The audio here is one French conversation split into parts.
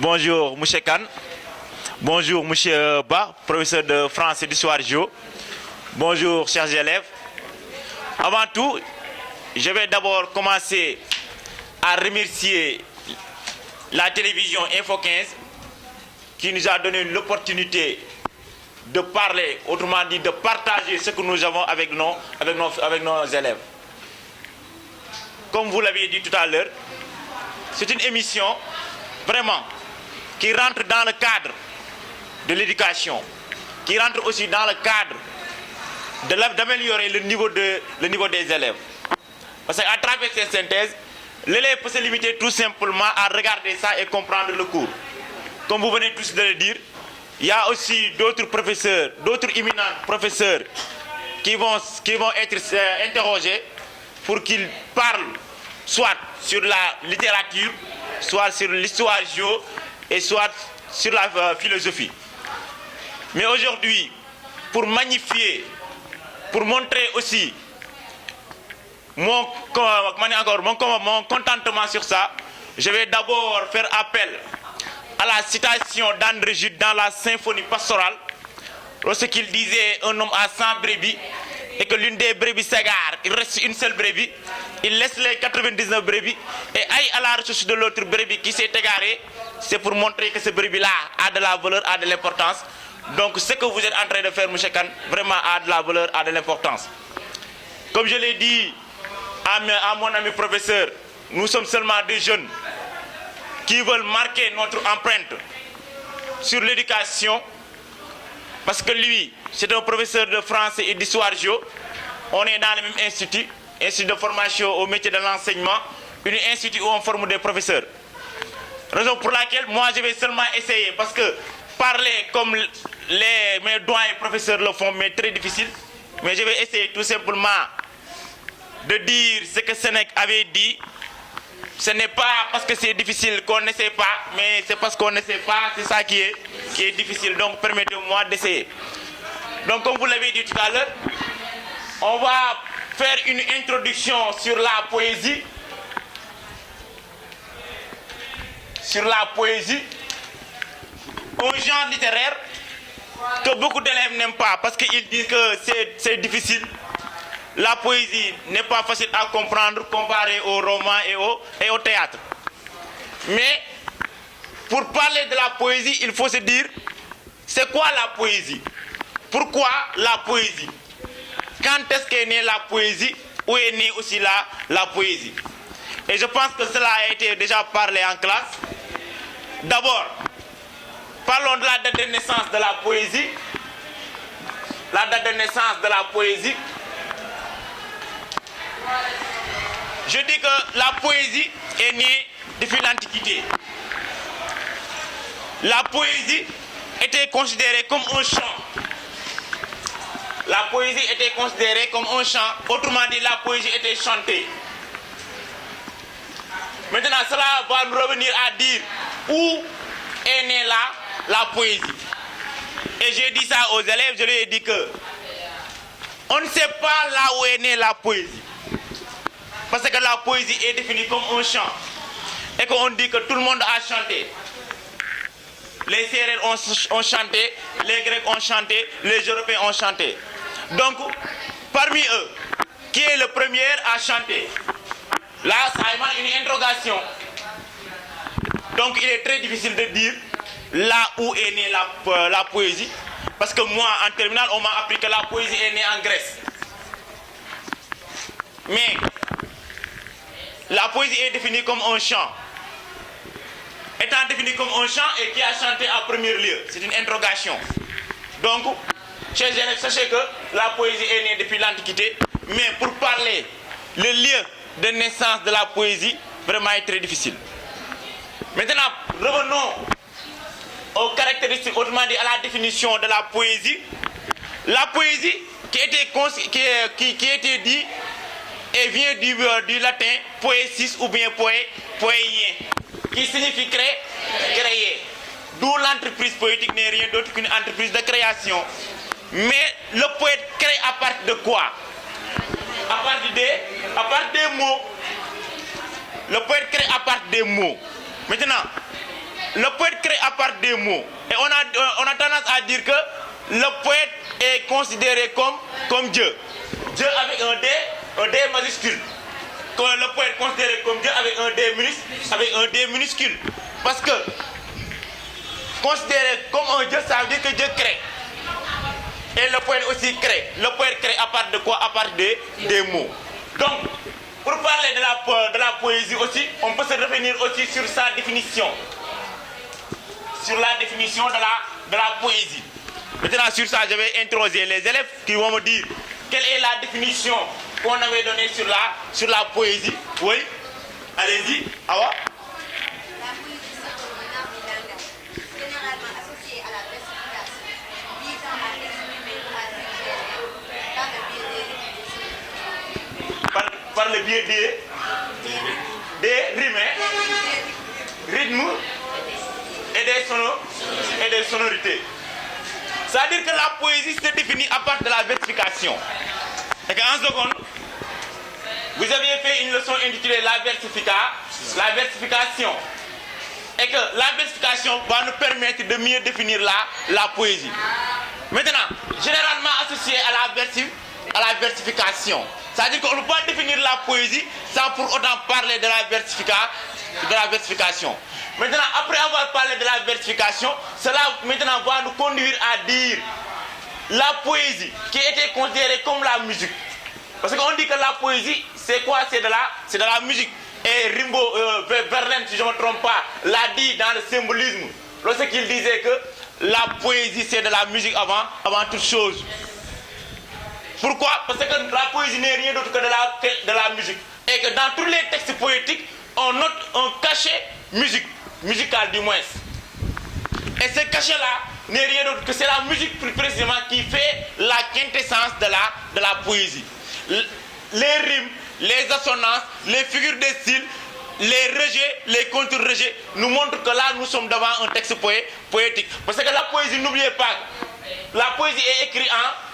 Bonjour, M. Khan. Bonjour, M. Ba, professeur de français et d'histoire géo. Bonjour, chers élèves. Avant tout, je vais d'abord commencer à remercier la télévision Info 15 qui nous a donné l'opportunité de parler, autrement dit de partager ce que nous avons avec nos élèves. Comme vous l'aviez dit tout à l'heure, c'est une émission vraiment qui rentre dans le cadre de l'éducation, qui rentre aussi dans le cadre d'améliorer le niveau des élèves. Parce qu'à travers ces synthèses, l'élève peut se limiter tout simplement à regarder ça et comprendre le cours. Comme vous venez tous de le dire, il y a aussi d'autres professeurs, d'autres éminents professeurs qui vont être interrogés pour qu'ils parlent soit sur la littérature, soit sur l'histoire géo et soit sur la philosophie. Mais aujourd'hui, pour magnifier, pour montrer aussi mon contentement sur ça, je vais d'abord faire appel à la citation d'André Gide dans la symphonie pastorale, lorsqu'il disait un homme a 100 brebis et que l'une des brebis s'égare, il reste une seule brebis, il laisse les 99 brebis et aille à la recherche de l'autre brebis qui s'est égarée. C'est pour montrer que ce brebis-là a de la valeur, a de l'importance. Donc ce que vous êtes en train de faire, M. Khan, vraiment a de la valeur, a de l'importance. Comme je l'ai dit à mon ami professeur, nous sommes seulement des jeunes qui veulent marquer notre empreinte sur l'éducation, parce que lui, c'est un professeur de français et d'histoire géo. On est dans le même institut de formation au métier de l'enseignement, un institut où on forme des professeurs. Raison pour laquelle moi je vais seulement essayer, parce que parler comme mes doyens professeurs le font, mais très difficile. Mais je vais essayer tout simplement de dire ce que Sénèque avait dit. Ce n'est pas parce que c'est difficile qu'on n'essaie pas, mais c'est parce qu'on n'essaie pas, c'est ça qui est difficile. Donc permettez-moi d'essayer. Donc comme vous l'avez dit tout à l'heure, on va faire une introduction sur la poésie. Un genre littéraire que beaucoup d'élèves n'aiment pas parce qu'ils disent que c'est difficile. La poésie n'est pas facile à comprendre comparée au roman et au théâtre. Mais pour parler de la poésie, il faut se dire, c'est quoi la poésie? Pourquoi la poésie? Quand est-ce qu'est née la poésie? Où est née aussi la poésie? Et je pense que cela a été déjà parlé en classe. D'abord, parlons de la date de naissance de la poésie. La date de naissance de la poésie. Je dis que la poésie est née depuis l'Antiquité. La poésie était considérée comme un chant. La poésie était considérée comme un chant. Autrement dit, la poésie était chantée. Maintenant, cela va nous revenir à dire où est née la poésie. Et j'ai dit ça aux élèves, je leur ai dit que on ne sait pas là où est née la poésie. Parce que la poésie est définie comme un chant. Et qu'on dit que tout le monde a chanté. Les Sérères ont chanté, les Grecs ont chanté, les Européens ont chanté. Donc, parmi eux, qui est le premier à chanter? Là, ça demande une interrogation. Donc, il est très difficile de dire là où est née la poésie. Parce que moi, en terminale, on m'a appris que la poésie est née en Grèce. Mais la poésie est définie comme un chant. Étant définie comme un chant, et qui a chanté en premier lieu? C'est une interrogation. Donc, chers élèves, sachez que la poésie est née depuis l'Antiquité. Mais pour parler, le lieu de naissance de la poésie, vraiment est très difficile. Maintenant, revenons aux caractéristiques, autrement dit à la définition de la poésie. La poésie qui était dit et vient du latin poesis ou bien poéien, qui signifie créer. D'où l'entreprise poétique n'est rien d'autre qu'une entreprise de création. Mais le poète crée à partir de quoi? À partir des mots. Le poète crée à partir des mots. Maintenant, le poète crée à part des mots. Et on a tendance à dire que le poète est considéré comme Dieu. Dieu avec un D majuscule. Le poète est considéré comme Dieu avec un D minuscule. Parce que considéré comme un Dieu, ça veut dire que Dieu crée. Et le poète aussi crée. Le poète crée à part de quoi? À part des mots. Donc, pour parler de la poésie aussi, on peut se revenir aussi sur sa définition. Sur la définition de la poésie. Maintenant, sur ça, je vais interroger les élèves qui vont me dire quelle est la définition qu'on avait donnée sur la poésie. Oui? Allez-y. Awa? La poésie, c'est un art du langage, généralement associé à la versification, visant à exprimer ou à suggérer par le biais des rimes, rythmes et des sonorités. C'est-à-dire que la poésie se définit à partir de la versification. Et qu'en seconde, vous aviez fait une leçon intitulée la versification. Et que la versification va nous permettre de mieux définir la poésie. Maintenant, généralement associée à la versification. C'est-à-dire qu'on ne peut pas définir la poésie sans pour autant parler de la versification. Maintenant, après avoir parlé de la versification, cela maintenant va nous conduire à dire la poésie qui était considérée comme la musique. Parce qu'on dit que la poésie, c'est quoi? C'est de la musique. Et Rimbaud, Verlaine, si je ne me trompe pas, l'a dit dans le symbolisme. Lorsqu'il disait que la poésie, c'est de la musique avant toute chose. Pourquoi? Parce que la poésie n'est rien d'autre que de la musique. Et que dans tous les textes poétiques, on note un cachet musical du moins. Et ce cachet-là n'est rien d'autre que c'est la musique plus précisément qui fait la quintessence de la poésie. Les rimes, les assonances, les figures de style, les rejets, les contre-rejets nous montrent que là nous sommes devant un texte poétique. Parce que la poésie, n'oubliez pas, la poésie est écrite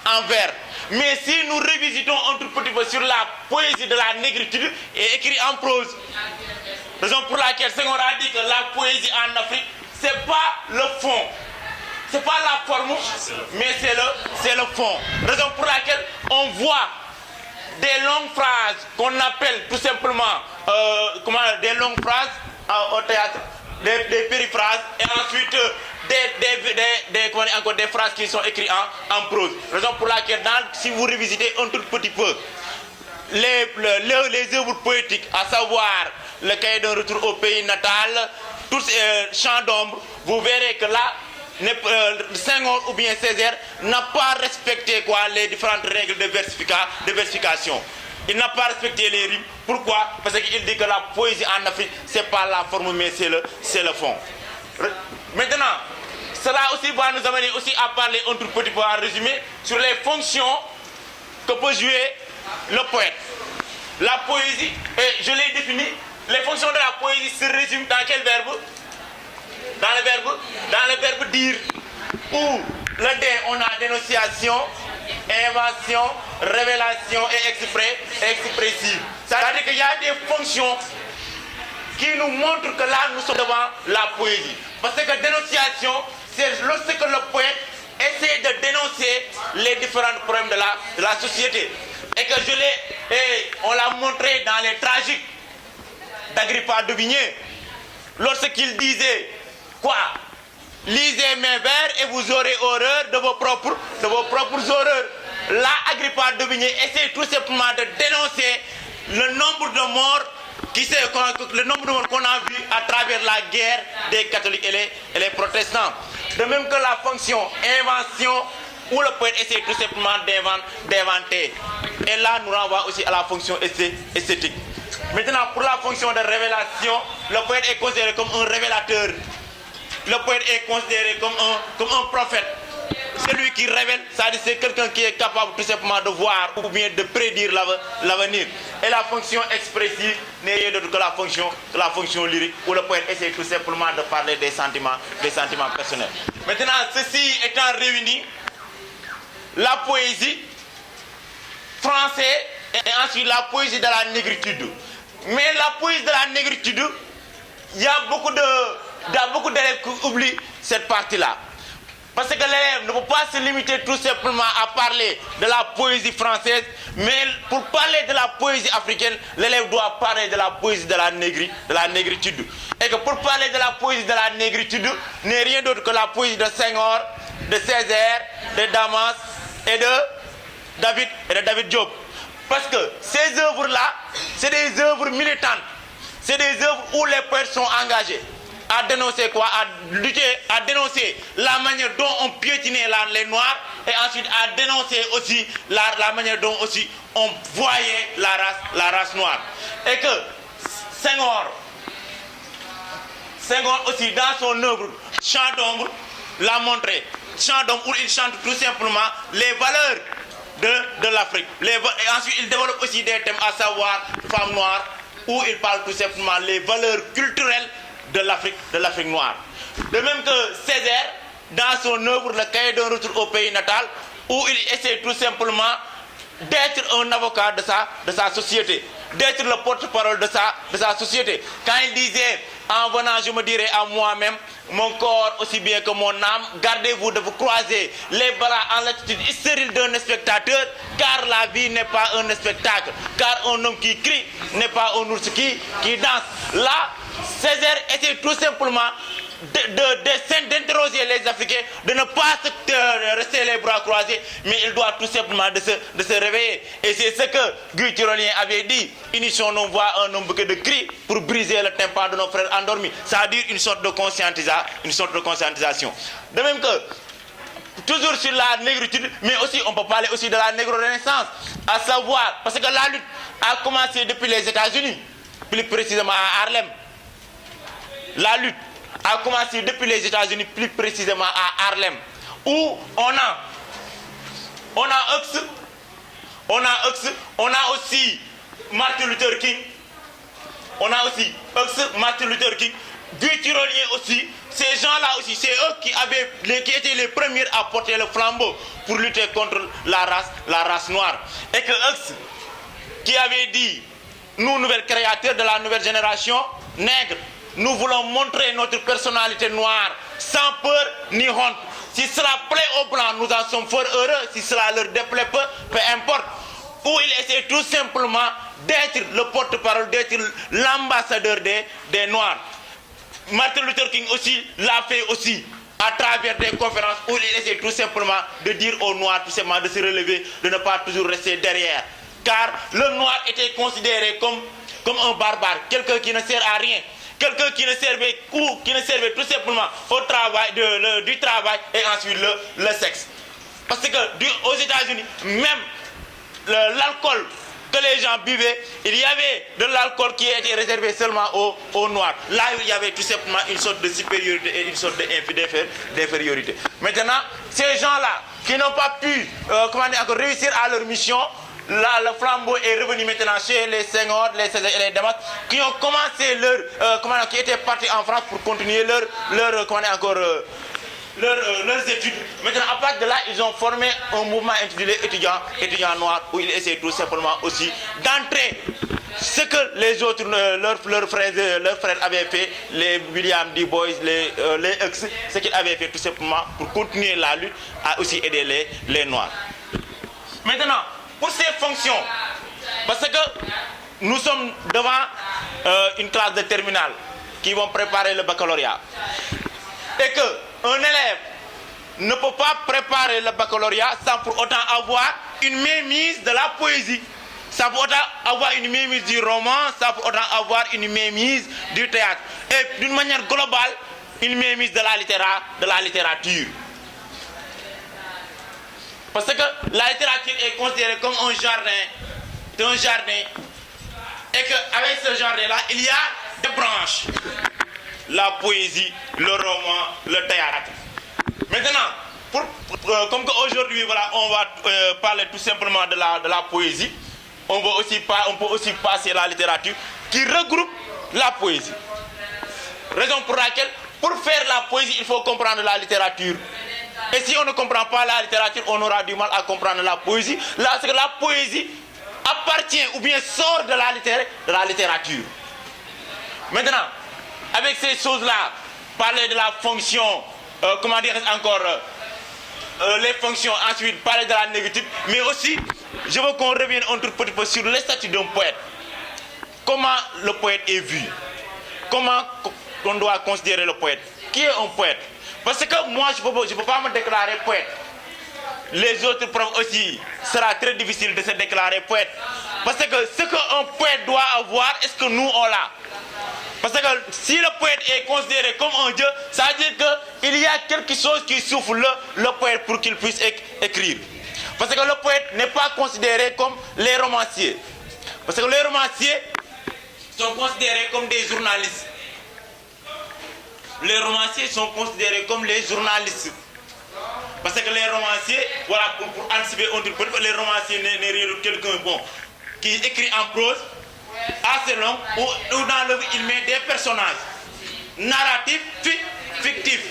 en vers. Mais si nous revisitons un tout petit peu sur la poésie de la négritude, est écrite en prose. Raison pour laquelle Senghor a dit que la poésie en Afrique, c'est pas le fond. C'est pas la forme, mais c'est le fond. Raison pour laquelle on voit des longues phrases qu'on appelle tout simplement des longues phrases au théâtre, des périphrases, et ensuite des phrases qui sont écrites en prose. Raison pour laquelle, si vous revisitez un tout petit peu les œuvres poétiques, à savoir le cahier d'un retour au pays natal, tous ces chants d'ombre, vous verrez que là, Senghor ou bien Césaire n'a pas respecté les différentes règles de versification. Il n'a pas respecté les rimes. Pourquoi? Parce qu'il dit que la poésie en Afrique, c'est pas la forme, mais c'est le fond. Maintenant, cela aussi va nous amener aussi à parler un tout petit peu en résumé sur les fonctions que peut jouer le poète. La poésie, et je l'ai défini, les fonctions de la poésie se résument dans quel verbe? Dans le verbe dire. Où le D, on a dénonciation, invention, révélation et expressive. C'est-à-dire qu'il y a des fonctions qui nous montrent que là nous sommes devant la poésie. Parce que dénonciation, c'est lorsque le poète essaie de dénoncer les différents problèmes de la société. Et que on l'a montré dans les tragiques d'Agrippa de Vigné, lorsqu'il disait quoi? Lisez mes vers et vous aurez horreur de vos propres horreurs. Là, Agrippa de Vigné essaie tout simplement de dénoncer le nombre de morts qu'on a vu à travers la guerre des catholiques et les protestants. De même que la fonction invention, où le poète essaie tout simplement d'inventer. Et là, nous renvoie aussi à la fonction esthétique. Maintenant, pour la fonction de révélation, le poète est considéré comme un révélateur. Le poète est considéré comme un prophète. Celui qui révèle, c'est quelqu'un qui est capable tout simplement de voir ou bien de prédire l'avenir. Et la fonction expressive n'est rien d'autre que la fonction lyrique, où le poète essaie tout simplement de parler des sentiments personnels. Maintenant, ceci étant réuni, la poésie française et ensuite la poésie de la négritude. Mais la poésie de la négritude, il y a beaucoup il y a beaucoup d'élèves qui oublient cette partie-là. Parce que l'élève ne peut pas se limiter tout simplement à parler de la poésie française, mais pour parler de la poésie africaine, l'élève doit parler de la poésie de la négritude. Et que pour parler de la poésie de la négritude, n'est rien d'autre que la poésie de Senghor, de Césaire, de Damas et de David Diop. Parce que ces œuvres-là, c'est des œuvres militantes. C'est des œuvres où les poètes sont engagés à dénoncer quoi? À lutter, à dénoncer la manière dont on piétinait les Noirs et ensuite à dénoncer aussi la manière dont aussi on voyait la race noire. Et que Senghor aussi dans son œuvre Chant d'ombre l'a montré. Chant d'ombre où il chante tout simplement les valeurs de l'Afrique. Et ensuite il développe aussi des thèmes à savoir femmes noires où il parle tout simplement les valeurs culturelles de l'Afrique noire. De même que Césaire, dans son œuvre Le Cahier d'un retour au pays natal, où il essaie tout simplement d'être un avocat de sa société, d'être le porte-parole de sa société. Quand il disait, en venant, je me dirais à moi-même, mon corps aussi bien que mon âme, gardez-vous de vous croiser les bras en l'attitude stérile d'un spectateur, car la vie n'est pas un spectacle, car un homme qui crie n'est pas un ours qui danse. Là, Césaire était tout simplement d'interroger les Africains, de ne pas rester les bras croisés, mais il doit tout simplement de se réveiller. Et c'est ce que Guy Tyrolien avait dit, initions nos voix un nombre de cris pour briser le tympan de nos frères endormis. Ça veut dire une sorte de conscientisation. De même que, toujours sur la négritude, mais aussi on peut parler aussi de la négro-renaissance, à savoir, parce que la lutte a commencé depuis les États-Unis, plus précisément à Harlem. La lutte a commencé depuis les États-Unis, plus précisément à Harlem, où on a aussi Martin Luther King, Guy Tyrolien aussi. Ces gens-là aussi, c'est eux qui étaient les premiers à porter le flambeau pour lutter contre la race noire. Et que Huxley, qui avait dit, nous, nouvelles créateurs de la nouvelle génération nègre, nous voulons montrer notre personnalité noire sans peur ni honte. Si cela plaît aux Blancs, nous en sommes fort heureux. Si cela leur déplaît peu importe. Où il essaie tout simplement d'être le porte-parole, d'être l'ambassadeur des Noirs. Martin Luther King aussi l'a fait aussi à travers des conférences où il essaie tout simplement de dire aux Noirs tout simplement de se relever, de ne pas toujours rester derrière. Car le Noir était considéré comme un barbare, quelqu'un qui ne sert à rien. Quelqu'un qui ne servait tout simplement au travail, du travail et ensuite le sexe. Parce que aux États-Unis, même l'alcool que les gens buvaient, il y avait de l'alcool qui était réservé seulement aux Noirs. Là, il y avait tout simplement une sorte de supériorité et une sorte d'infériorité. Maintenant, ces gens-là qui n'ont pas pu réussir à leur mission, là, le flambeau est revenu maintenant chez les Senghor, les Césaire et les Damas, qui ont commencé qui étaient partis en France pour continuer leurs études. Maintenant, à partir de là, ils ont formé un mouvement intitulé étudiants noirs, où ils essaient tout simplement aussi d'entrer ce que les autres, leurs frères avaient fait, les William D. Boys, les Huxley, ce qu'ils avaient fait tout simplement pour continuer la lutte, à aussi aider les Noirs. Maintenant, pour ces fonctions, parce que nous sommes devant une classe de terminale qui vont préparer le baccalauréat. Et qu'un élève ne peut pas préparer le baccalauréat sans pour autant avoir une mainmise de la poésie, sans pour autant avoir une mainmise du roman, sans pour autant avoir une mainmise du théâtre. Et d'une manière globale, une mainmise de la littérature. Parce que la littérature est considérée comme un jardin. Et qu'avec ce jardin-là, il y a des branches. La poésie, le roman, le théâtre. Maintenant, comme qu'aujourd'hui, voilà, on va parler tout simplement de la poésie, on peut aussi passer à la littérature qui regroupe la poésie. Raison pour laquelle, pour faire la poésie, il faut comprendre la littérature. Et si on ne comprend pas la littérature, on aura du mal à comprendre la poésie. Là, c'est que la poésie appartient ou bien sort de la littérature. Maintenant, avec ces choses-là, parler de la fonction, comment dire encore, les fonctions, ensuite parler de la négative, mais aussi, je veux qu'on revienne un tout petit peu sur le statut d'un poète. Comment le poète est vu? Comment on doit considérer le poète? Qui est un poète? Parce que moi, je ne peux pas me déclarer poète. Les autres profs aussi, sera très difficile de se déclarer poète. Parce que ce qu'un poète doit avoir, est-ce que nous on l'a? Parce que si le poète est considéré comme un dieu, ça veut dire qu'il y a quelque chose qui souffle le poète pour qu'il puisse écrire. Parce que le poète n'est pas considéré comme les romanciers. Parce que les romanciers sont considérés comme des journalistes. Les romanciers sont considérés comme les journalistes. Parce que les romanciers, voilà, pour anticiper un truc, les romanciers n'est rien de quelqu'un bon, qui écrit en prose, assez long, où dans l'œuvre il met des personnages narratifs, fictifs.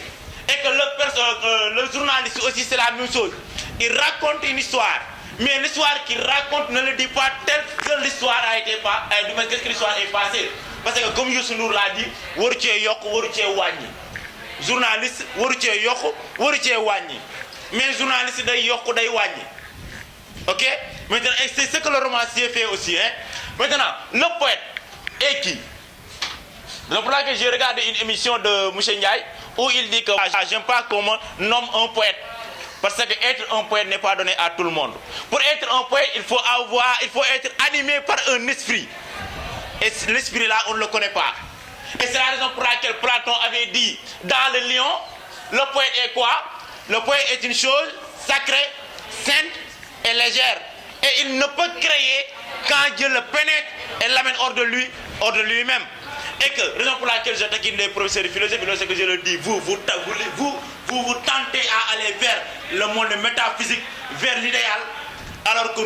Et que le journaliste aussi c'est la même chose. Il raconte une histoire, mais l'histoire qu'il raconte ne le dit pas telle que l'histoire a été passée. Qu'est-ce que l'histoire est passée? Parce que comme Youssou Ndour l'a dit, waru cee yokk waru cee wàññi. Journaliste waru cee yokk waru cee wàññi. Mais journaliste day yokk day wàññi. Ok? Maintenant, c'est ce que le romancier fait aussi. Hein? Maintenant, le poète est qui? C'est pour ça que j'ai regardé une émission de Mouché Ndiaye où il dit que j'aime pas comment on nomme un poète. Parce que être un poète n'est pas donné à tout le monde. Pour être un poète, il faut être animé par un esprit. Et l'esprit là, on ne le connaît pas. Et c'est la raison pour laquelle Platon avait dit dans le Lion, le poète est quoi? Le poète est une chose sacrée, sainte et légère. Et il ne peut créer quand Dieu le pénètre et l'amène hors de lui-même. Et que, raison pour laquelle je taquine les professeurs de philosophie, lorsque je le dis, vous tentez à aller vers le monde métaphysique, vers l'idéal, alors que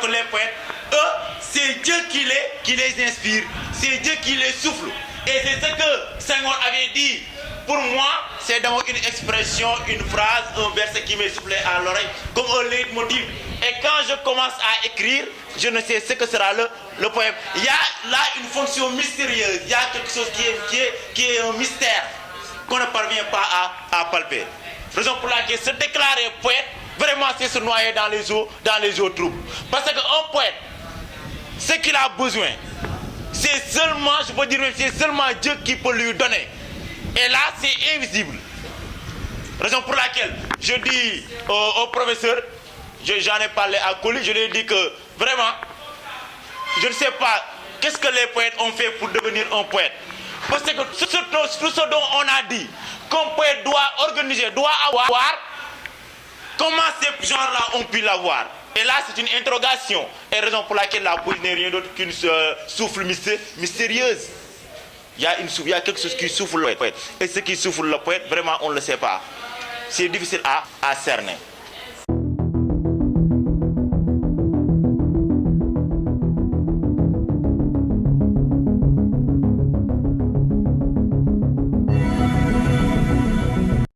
les poètes, eux, c'est Dieu qui les inspire, c'est Dieu qui les souffle. Et c'est ce que Senghor avait dit. Pour moi, c'est d'abord une expression, une phrase, un verset qui m'est soufflé à l'oreille, comme un leitmotiv. Et quand je commence à écrire, je ne sais ce que sera le poème. Il y a là une fonction mystérieuse, il y a quelque chose qui est un mystère qu'on ne parvient pas à palper. Raison pour laquelle se déclarer poète, vraiment c'est se noyer dans les eaux troubles. Parce qu'un poète, ce qu'il a besoin, c'est seulement, je peux dire même, c'est seulement Dieu qui peut lui donner. Et là, c'est invisible. Raison pour laquelle je dis au professeur, j'en ai parlé à Coli, je lui ai dit que vraiment, je ne sais pas qu'est-ce que les poètes ont fait pour devenir un poète. Parce que tout ce dont on a dit, qu'un poète doit organiser, doit avoir, comment ces gens-là ont pu l'avoir? Et là, c'est une interrogation. Et raison pour laquelle la poésie n'est rien d'autre qu'une souffle mystérieuse. Il y a quelque chose qui souffle le poète. Et ce qui souffle le poète, vraiment, on ne le sait pas. C'est difficile à cerner.